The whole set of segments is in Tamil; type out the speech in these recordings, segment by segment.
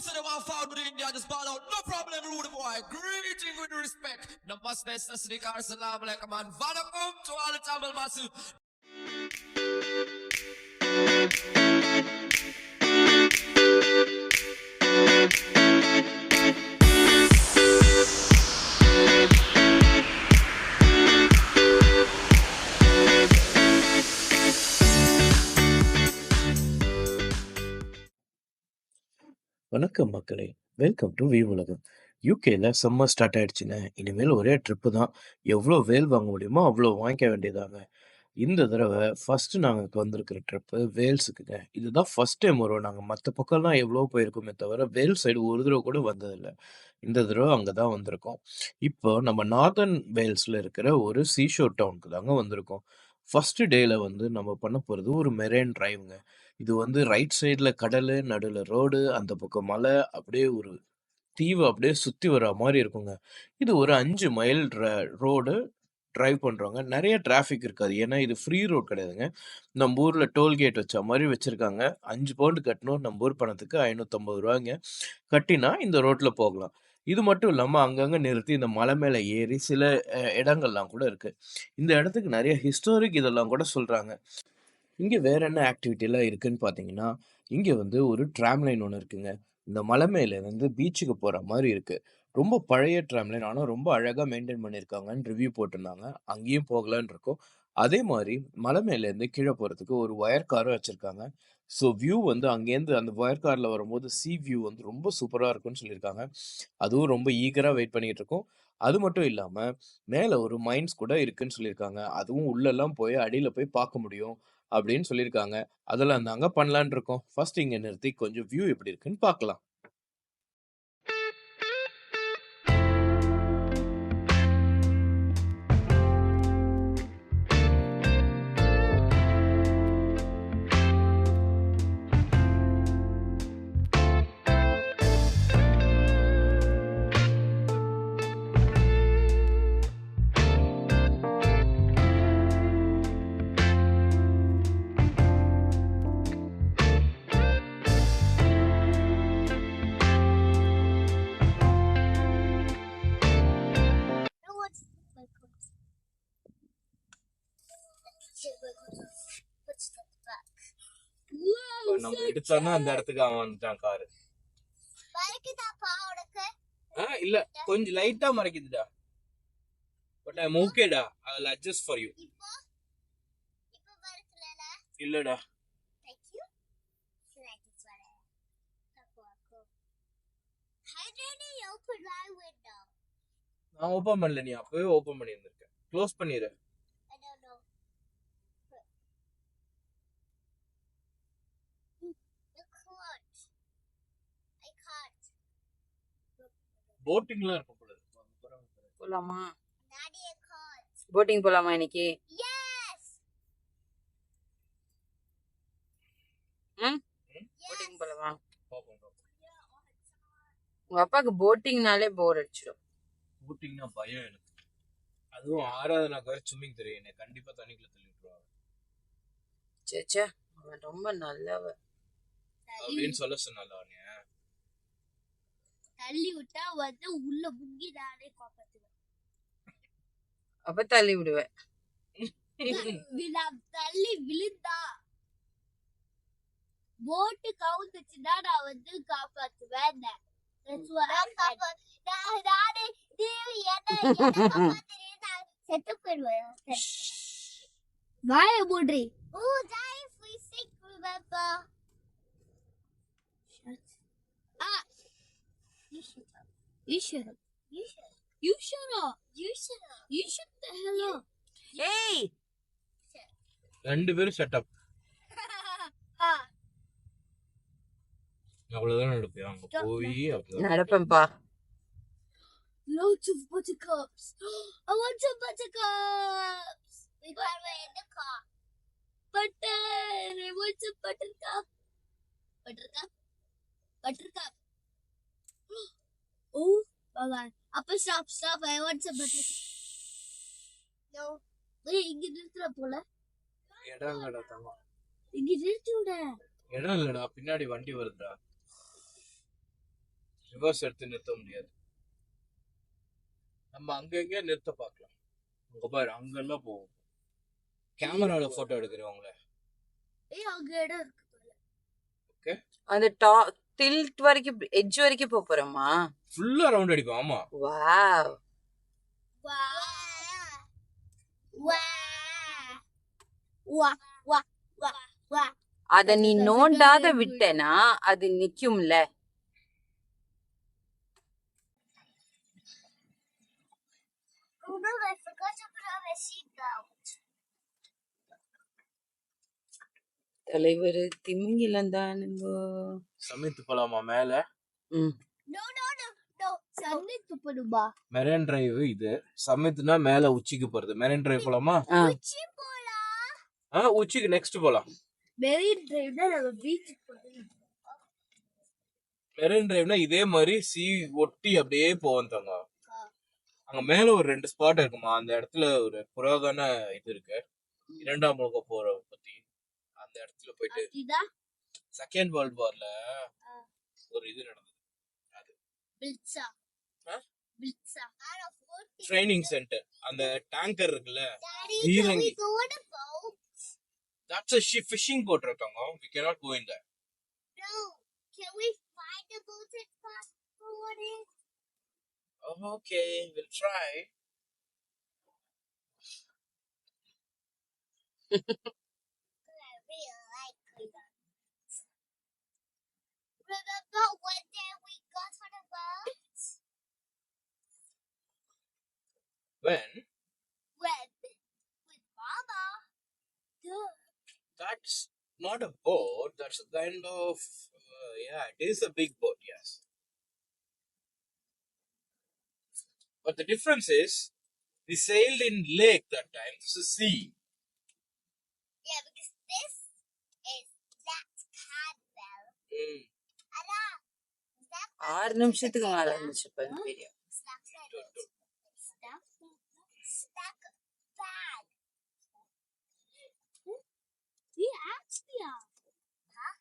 say they want found with India, just ball out. No problem, rude boy. Greeting with respect. Namaste, Sasrikar, Salam Alaikum, and Vanakum to all the Tamil Masu. வணக்கம் மக்களே, வெல்கம் டு வி உலகம். யூகேல சம்மர் ஸ்டார்ட் ஆயிடுச்சுங்க. இனிமேல் ஒரே ட்ரிப்பு தான். எவ்வளோ வேல் வாங்க முடியுமோ அவ்வளோ வாங்கிக்க வேண்டியதாங்க. இந்த தடவை ஃபர்ஸ்ட் நாங்கள் வந்திருக்கிற ட்ரிப்பு வேல்ஸுக்குங்க. இதுதான் ஃபர்ஸ்ட் டைம் வரும். நாங்கள் மற்ற பக்கம்லாம் எவ்வளோ போயிருக்கோமே தவிர வேல் சைடு ஒரு தடவை கூட வந்ததில்லை. இந்த தடவை அங்கே தான் வந்திருக்கோம். இப்போ நம்ம நார்தர்ன் வேல்ஸில் இருக்கிற ஒரு சீஷோர் டவுனுக்கு தாங்க வந்திருக்கோம். ஃபர்ஸ்ட் டேல வந்து நம்ம பண்ண போகிறது ஒரு மெரைன் டிரைவுங்க. இது வந்து ரைட் சைடில் கடல், நடுவில் ரோடு, அந்த பக்கம் மலை, அப்படியே ஒரு தீவு அப்படியே சுற்றி வர மாதிரி இருக்குங்க. இது ஒரு 5 மைல் ரோடு டிரைவ் பண்ணுறவங்க. நிறைய டிராஃபிக் இருக்காது, ஏன்னா இது ஃப்ரீ ரோட் கிடையாதுங்க. நம்ம ஊரில் டோல்கேட் வச்ச மாதிரி வச்சுருக்காங்க. 5 பவுண்டு கட்டணும். நம்ம ஊர் பணத்துக்கு 550 ரூபாய்ங்க. கட்டினா இந்த ரோட்டில் போகலாம். இது மட்டும் இல்லாமல் அங்கங்கே நிறுத்தி இந்த மலை மேலே ஏறி சில இடங்கள்லாம் கூட இருக்குது. இந்த இடத்துக்கு நிறைய ஹிஸ்டாரிக் இதெல்லாம் கூட சொல்கிறாங்க. இங்கே வேற என்ன ஆக்டிவிட்டிலாம் இருக்குன்னு பார்த்தீங்கன்னா, இங்கே வந்து ஒரு ட்ராம்லைன் ஒன்று இருக்குங்க. இந்த மலை மேலே வந்து பீச்சுக்கு போகிற மாதிரி இருக்கு. ரொம்ப பழைய ட்ராம்லைன், ஆனால் ரொம்ப அழகாக மெயின்டைன் பண்ணியிருக்காங்கன்னு ரிவ்யூ போட்டிருந்தாங்க. அங்கேயும் போகலான்னு இருக்கோம். அதே மாதிரி மலை மேலேருந்து கீழே போகிறதுக்கு ஒரு ஒயர் காரும் வச்சுருக்காங்க. ஸோ வியூ வந்து அங்கேருந்து அந்த ஒயர் காரில் வரும்போது வியூ வந்து ரொம்ப சூப்பராக இருக்குன்னு சொல்லியிருக்காங்க. அதுவும் ரொம்ப ஈகராக வெயிட் பண்ணிகிட்டு இருக்கோம். அது மட்டும் இல்லாமல் மேலே ஒரு மைன்ஸ் கூட இருக்குன்னு சொல்லியிருக்காங்க. அதுவும் உள்ளெல்லாம் போய் அடியில் போய் பார்க்க முடியும் அப்படின்னு சொல்லியிருக்காங்க. அதெல்லாம் தாங்க பண்ணலான்னு இருக்கோம். ஃபர்ஸ்ட் இங்க நிறுத்தி கொஞ்சம் வியூ எப்படி இருக்குன்னு பார்க்கலாம். நம்ம எடுத்தோம்னா அந்த இடத்துக்கு அவன் வந்துட்டான் காரு. இல்ல கொஞ்சம் லைட்டா மறைக்குதுடா. பட் ஐ அம் ஓகேடா. I will adjust for you. இல்லடா. நான் ஓபன் பண்ணல, நீ அப்பவே ஓபன் பண்ணி இருந்திருக்க. க்ளோஸ் பண்ணிரு. போட்டிங்லாம் இருக்கும் போல. போலாமா? போட்டிங் போலாமா இன்னைக்கு? போட்டிங் போலாமா? உங்க அப்பாக்கு போட்டிங்னாலே போர் அடிச்சிடும். போட்டிங்னா பயம் எனக்கு. அதுவும் ஆராதனாக்கு ஸ்விம்மிங் தெரியும். என்ன கண்டிப்பா தண்ணிக்குள்ள தள்ளி விட்டுருவாங்க. சேச்சா, அவன் ரொம்ப நல்லவ அப்படின்னு சொல்ல சொன்னால. அவனே தள்ளி விட்டா வந்து உள்ள முங்கி நானே காப்பாத்துவேன். அப்ப தள்ளி விடுவேன். தள்ளி விழுந்தா போட்டு கவுந்துச்சுன்னா நான் வந்து காப்பாத்துவேன். செத்து போயிடுவேன். வாய மூடி. You shut up. You shut up. You shut up. You shut up. You shut the hell up. Hey! ரெண்டு பேரும் ஷட் அப். அவ்வளவுதான் நடப்பேன். அங்க போய் நடப்பேன்பா. Loads of buttercups. I want some buttercups. We got away in the car. Butter. I want some buttercup. Buttercup. Buttercup. Oh, bye. Appa stop. I want some buttercup. No. Wait, இங்க நிறுத்துற போல. இடம் இல்லடா தங்கம். இங்க நிறுத்தி விட. இடம் இல்லடா, பின்னாடி வண்டி வருதுடா. ரிவர்ஸ் எடுத்து நிறுத்த முடியாது. நம்ம அங்கங்க நிறுத்த பார்க்கலாம். அங்க பாரு, அங்கெல்லாம் போவோம். கேமரால போட்டோ எடுக்கிறவங்கள. அங்க இடம் இருக்கு. ஓகே, அந்த டில்ட் வரைக்கும் எட்ஜ் வரைக்கும் போறோமா? ஃபுல்லா ரவுண்ட் அடிப்போம். ஆமா. வாவ். அத நீ நோண்டாத விட்டனா அது நிக்கும்ல. I forgot to put on my seatbelt. தலைவர் திமிங்கிலம் தானுங்க. சமித்து போலாமா மேல? No. சன்னித் துப்பணுமா? மெரைன் டிரைவ் இது. சமித்னா மேல உச்சிக்கு போறது. மெரைன் டிரைவ் போலாமா? உச்சி போலாம். உச்சிக்கு நெக்ஸ்ட் போலாம். மெரைன் டிரைவ்னா நம்ம பீச்சுக்கு போறோம். மெரைன் டிரைவ்னா இதே மாதிரி சி ஒட்டி அப்படியே போவோம் தாங்க. அங்க மேல ஒரு 2 ஸ்பாட் இருக்குமா, அந்த இடத்துல ஒரு புராதன இது இருக்கு. 2ஆம் உலக போற பத்தி அந்த இடத்துல போயிட்டு செகண்ட் வேர்ல்ட் வார்ல ஒரு இது நடந்தது. அது ட்ரைனிங் சென்டர். அந்த டேங்கர் இருக்குல்ல, பீரங்கி. That's a fishing boat, Ratanga. We cannot go in there. No. Can we find a boat and pass for it? Okay, we'll try. I really like it. Remember one day we got on a boat? When? With Mama. Duh. That's not a boat. That's a kind of yeah, it is a big boat. Yes. But the difference is, we sailed in lake that time. This is sea. Yeah, because this is Jack's Cadwell. 6 நிமிஷத்துக்கு மேல இருந்துச்சு video. Stack bag. We actually are. Huh?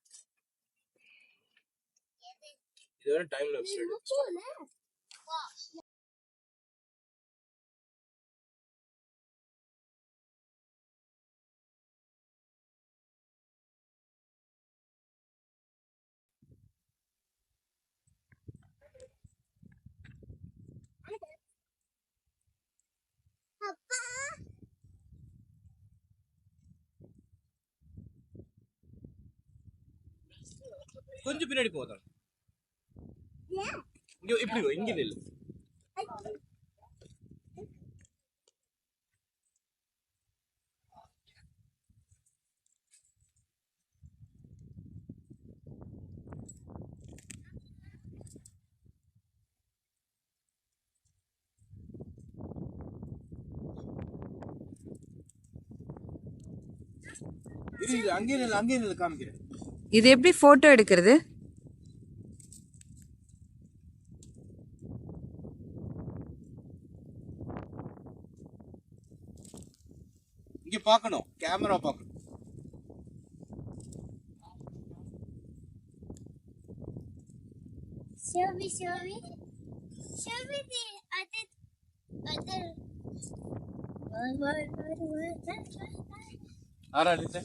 இது ஒரு டைம் லாப்ஸ் எடுத்து. கொஞ்சம் பின்னாடி போதான். இங்க இப்படி வா, இங்க நில்லு. இது அங்கே நில்லு காமிக்கிறேன். இது எப்படி போட்டோ எடுக்கிறது? இங்க பார்க்கணும், கேமரா பார்க்கணும். Show me the other. ஆரா நில்லு.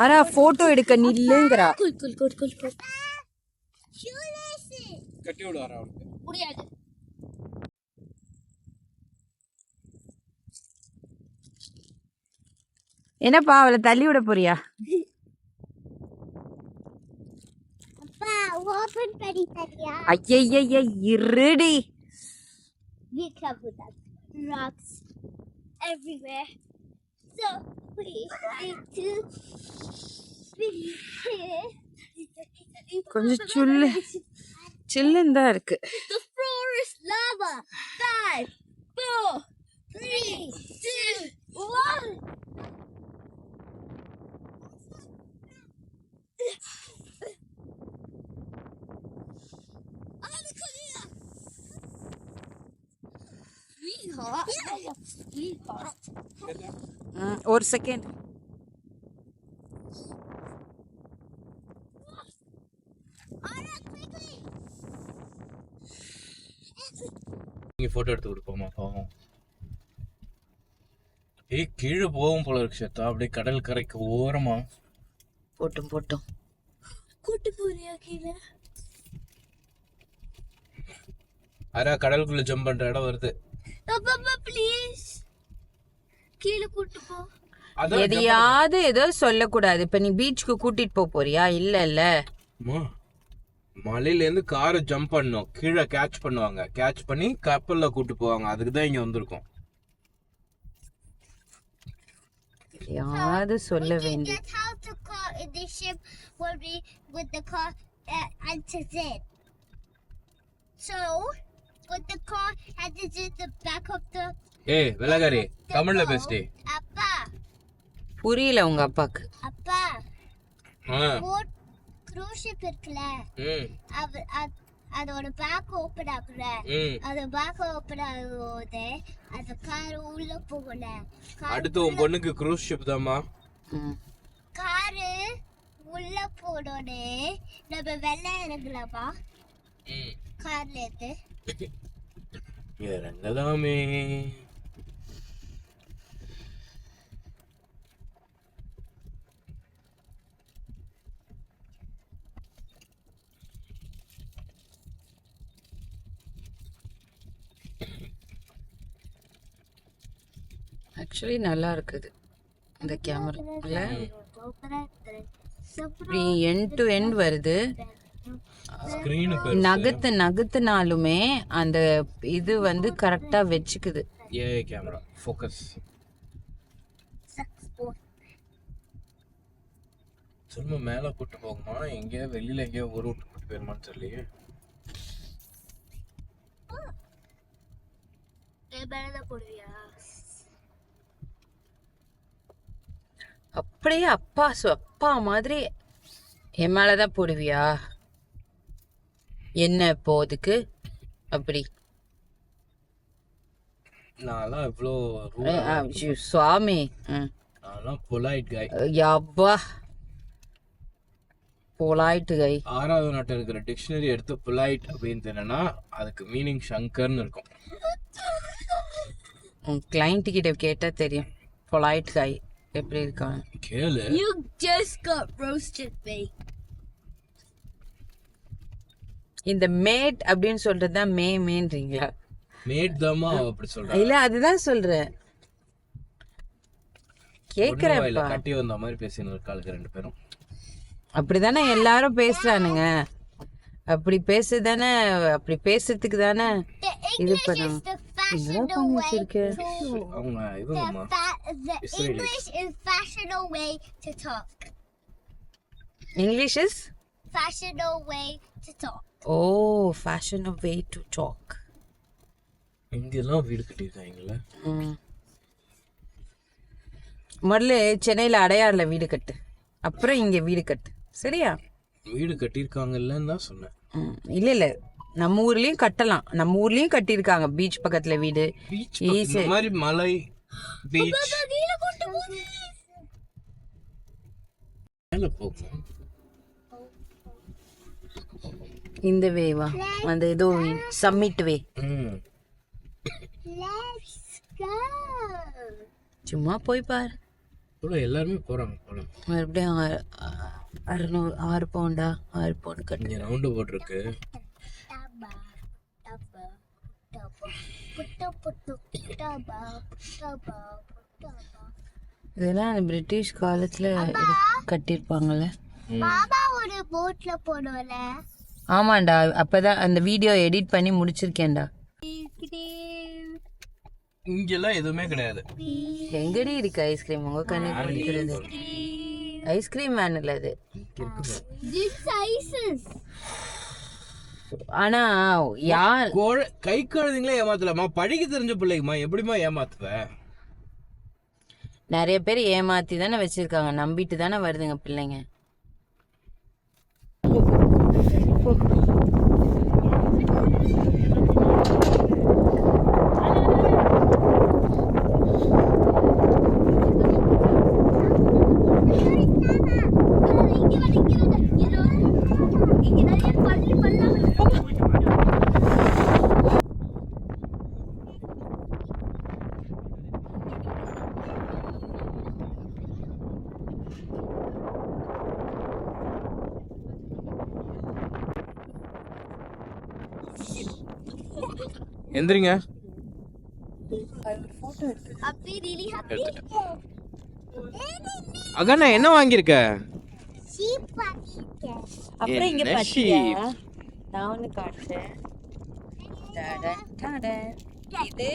ஆரா போட்டோ எடுக்க நில்லுங்கறா. Cool. கட்டி விடு ஆரா அவளுக்கு. முடியாது. என்னப்பா அவளை தள்ளி விட போறியா? அப்பா ஓபன் பண்ணி தரியா? ஐயய்ய இருடி. Be careful, that rocks everywhere. So we need to be here. கொஞ்சம் சில்லுன்னு தான் இருக்கு. The floor is lava. 5, 4, 3, 2, 1. ஒரு செகண்ட். இங்கே ஃபோட்டோ எடுத்து கொடுப்போமா பாவம். கீழே போகும் போல இருக்கு சேத்தா, அப்படியே கடல் கரைக்கு ஓரமா. போட்டும் போட்டும். கூட்டு போறியா கீழே? அரா கடலுக்குள்ள ஜம்ப் பண்ற இடம் வருது. அப்பா ப்ளீஸ் கீழே கூட்டு போ. எதையாவது ஏதோ சொல்லக்கூடாது. இப்ப நீ பீச்சுக்கு கூட்டிட்டு போறியா? இல்ல மலையில இருந்து காரை ஜம்ப் பண்ணோம், கீழே கேட்ச் பண்ணுவாங்க, கேட்ச் பண்ணி கப்பல்ல கூட்டு போவாங்க. அதுக்கு தான் இங்க வந்திருக்கோம். யாவது சொல்ல வேண்டிய. That's how the car in the ship will be with the car until then. So with the car and this is the back of the. ஏய் வெள்ளகாரி, தமிழ்ல பேசுடி. அப்பா புரியல உங்க அப்பாக்கு. அப்பா போட் cruise ship இருக்குல, அதோட பேக் ஓபன் ஆகுற, அது பேக் ஓபன் ஆகும்போது அந்த கார் உள்ள போகல. அடுத்து உன் பொண்ணுக்கு க்ரூஸ் ஷிப் தாமா. காரு உள்ள போனோடனே நம்ம வெளில இறங்கலாமா? கார்ல இருந்து இறங்கலாமே. ஆக்சுவலி நல்லா இருக்குது இந்த கேமரா இல்ல. இப்படி எண்ட் டு எண்ட் வருது. நகத்துனாலுமே அந்த இது வந்து கரெக்டா வச்சுக்குது. Camera focus. சும்மா மேல கூட்டு போகுமா, எங்கேயோ வெளியில எங்கேயோ ஒரு விட்டு கூட்டு போயிருமான்னு தெரியலையே. அப்படியே அப்பா மாதிரி என் மேலதான் போடுவியா? என்ன போதுக்கு அப்படி? நான்லாம் இவ்ளோ சுவாமி, நான்லாம் பொலைட் கை. யப்பா பொலைட் கை. 6வது நாட்டில் இருக்கிற டிக்ஷனரி எடுத்து பொலைட் அப்படின்னு என்னன்னா அதுக்கு மீனிங் சங்கர்னு இருக்கும். கிளைண்ட் கிட்ட கேட்டா தெரியும் பொலைட் கை எப்படி இருக்காங்க. கேளு. You just got roasted mate. இந்த மேட் அப்படின்னு சொல்றதுதான் மேன்றீங்களா? மேட் தாமா அப்படி சொல்றேன். இல்ல அதுதான் சொல்றேன். கேக்குறேன்ப்பா. கட்டி வந்த மாதிரி பேசின இருக்காளுங்க ரெண்டு பேரும். அப்படிதானே எல்லாரும் பேசுறானுங்க. அப்படி பேசுதானே, அப்படி பேசுறதுக்கு தானே இது பண்ணும். அவங்க இவங்கம்மா English is fashionable way to talk. English is fashionable way to talk. Oh, fashionable way to talk. இங்கெல்லாம் வீடு கட்டியிருக்காங்கல்ல. முதல்ல சென்னையில அடையாறுல வீடு கட்டு, அப்புறம் இங்க வீடு கட்டு, சரியா? வீடு கட்டியிருக்காங்கல்லன்னு தான் சொன்னேன். இல்ல நம்ம ஊர்லயும் கட்டலாம். நம்ம ஊர்லயும் கட்டியிருக்காங்க பீச் பக்கத்துல வீடு. இந்த மாதிரி மலை பீச் மேல போகும். இந்த வேவா அந்த ஏதோ சம்மிட் வே. சும்மா போய் பாரு. எல்லாருமே போறாங்க போல. மறுபடியும் 6 பவுண்டா 6 பவுண்ட் கட்டி ரவுண்டு போட்டிருக்கு. இதெல்லாம் பிரிட்டிஷ் காலத்துல கட்டிருப்பாங்கல்ல. மாமா ஒரு போட்ல போனோல. ஆமாண்டா, அப்பதான் அந்த வீடியோ எடிட் பண்ணி முடிச்சிருக்கேன்டா. இங்கெல்லாம் எதுவுமே கிடையாது. எங்கடி இருக்கு ஐஸ்கிரீம்? உங்க கண்ணு பிடிக்கிறது ஐஸ்கிரீம் வேன் இல்ல அது. ஆனா யார் கை குழந்தைங்களே ஏமாத்தலாமா? படிக்க தெரிஞ்ச பிள்ளைக்குமா எப்படிமா ஏமாத்துவ? நிறைய பேர் ஏமாத்தி தானே வச்சிருக்காங்க, நம்பிட்டு தானே வருதுங்க பிள்ளைங்க. எந்திரிங்க. Happy, really happy. அகண்ணா என்ன வாங்கியிருக்க? Sheep வாங்கியிருக்கேன். அப்புறம் இங்க என்ன பாத்தியா sheep? நான் ஒண்ணு காட்டுறேன். டடன், டடன். இது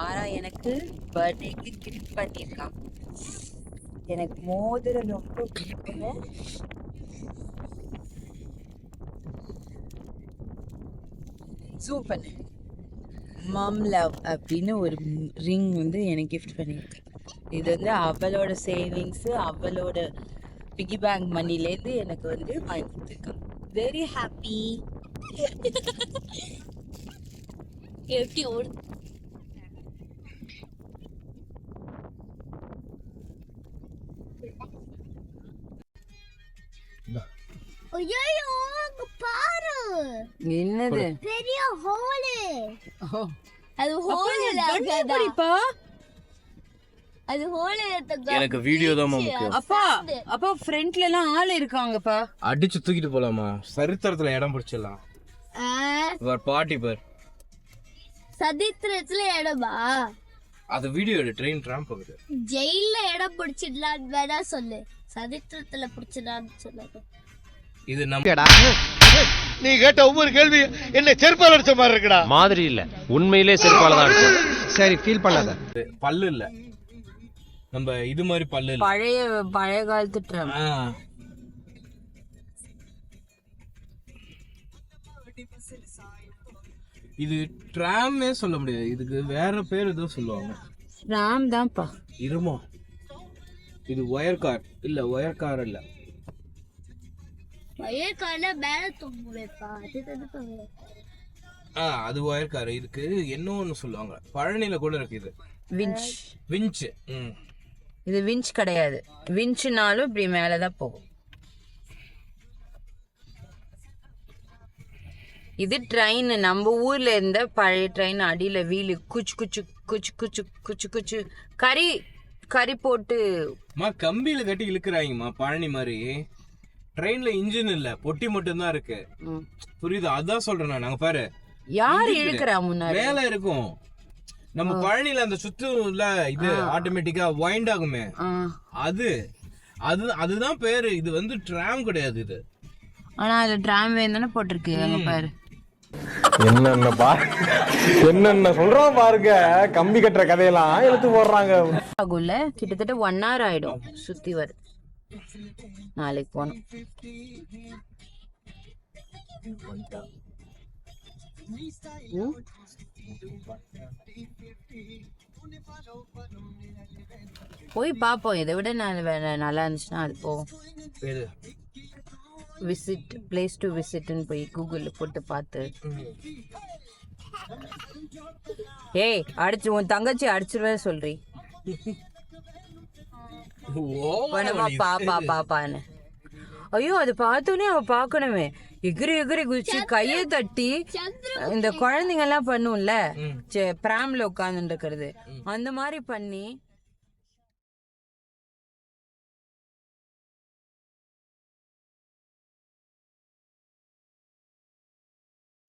ஆனா எனக்கு பர்த்டேக்கு கிஃப்ட் பண்ணிருக்கான். எனக்கு மோதிரம் ரொம்ப பிடிக்கும்னு ஜூம் பண்ணு. மம் லவ் அப்படின்னு ஒரு ரிங் வந்து எனக்கு கிஃப்ட் பண்ணியிருக்கு. இது வந்து அவளோட சேவிங்ஸ், அவளோட பிகி பேங்க் மணிலேருந்து எனக்கு வந்து வாங்கி கொடுத்துருக்கான். Very happy. எப்படி ஓடு ஐயோ அங்க பாரு என்னது? பெரிய ஹோல். அது ஹோல் இல்ல அது ஹோல் இல்ல. எனக்கு வீடியோ தான் முக்கியம். அப்பா அப்பா ஃப்ரண்ட்ல எல்லாம் ஆள் இருக்காங்கப்பா. அடிச்சு தூக்கிட்டு போலாமா? சரித்திரத்துல இடம் பிடிச்சிடலாம். பாட்டி பார். சதித்திரத்துல இடமா? அது வீடியோ ட்ரெயின் ட்ராம் போகுது. ஜெயில இடம் பிடிச்சிடலான்னு வேணா சொல்லு, சதித்திரத்துல பிடிச்சிடலான்னு சொல்லாது. இது நம்ம நீ கேட்ட ஒவ்வொரு கேள்வி என்ன செருப்பால் அடிச்ச மாதிரி இருக்குடா. மாதிரி இல்ல, உண்மையிலே செருப்பால தான் இருக்கும். சரி ஃபீல் பண்ணாத. பல்லு இல்ல, நம்ம இது மாதிரி பல்லு இல்ல. பழைய காலத்து ட்ரம். இது ட்ராமே சொல்ல முடியாது, இதுக்கு வேற பேர் ஏதோ சொல்லுவாங்க. ட்ராம் தான்ப்பா. இருமோ இது ஒயர் கார் இல்ல, ஒயர் கார் இல்ல. வயக்கால மேல தூங்குவேப்பா, அது தடுப்பவே. அது ஒயர் கார். இதுக்கு என்ன ஒண்ணு சொல்லுவாங்க, பழனில கூட இருக்கு இது. விஞ்ச். விஞ்ச். இது விஞ்ச் கிடையாது. விஞ்ச்னாலும் இப்படி மேலதான் போகும். இது ட்ரெயின். நம்ம ஊர்ல இருந்த பழைய ட்ரெயின். அடியில வீலு குச்சு குச்சு குச்சு குச்சு குச்சு குச்சு கறி போட்டு கம்பியில கட்டி இழுக்கிறாங்கம்மா, பழனி மாதிரி. ட்ரெயின்ல இன்ஜின் இல்ல, பொட்டி மட்டும் தான் இருக்கு. புரியுது? அதான் சொல்றேன் நான். நாங்க பாரு யாரு இழுக்கிறா முன்னாடி மேல இருக்கும். நம்ம பழனில அந்த சுத்துல இது ஆட்டோமேட்டிக்கா வைண்ட் ஆகுமே, அதுதான் பேரு. இது வந்து ட்ராம் கிடையாது இது. ஆனா அதுல ட்ராம் வேணும்னு போட்டிருக்கு. அங்க பாரு என்னென்ன சொல்றான் பாருங்க. கம்பி கட்டுற கதையெல்லாம் எடுத்து போடுறாங்க. ஆகும்ல, கிட்டத்தட்ட 1 hour ஆயிடும் சுத்தி வர. நாளைக்கு போனோம். போய் பாப்போம். இதை விட நல்லா இருந்துச்சுன்னா அது போவோம். விசிட் பிளேஸ் டு விசிட்னு போய் கூகுள்ல போட்டு பார்த்து. ஏய் அடிச்சு உன் தங்கச்சி அடிச்சிருவேன் சொல்றீ. பாப்பான்னு. ஐயோ அது பார்த்தோன்னே அவ பாக்கணுமே. எகிரி எகிரி குதிச்சு கையை தட்டி இந்த குழந்தைங்க எல்லாம் பண்ணும்ல, பிராம்ல உட்கார்ந்து இருக்கிறது, அந்த மாதிரி பண்ணி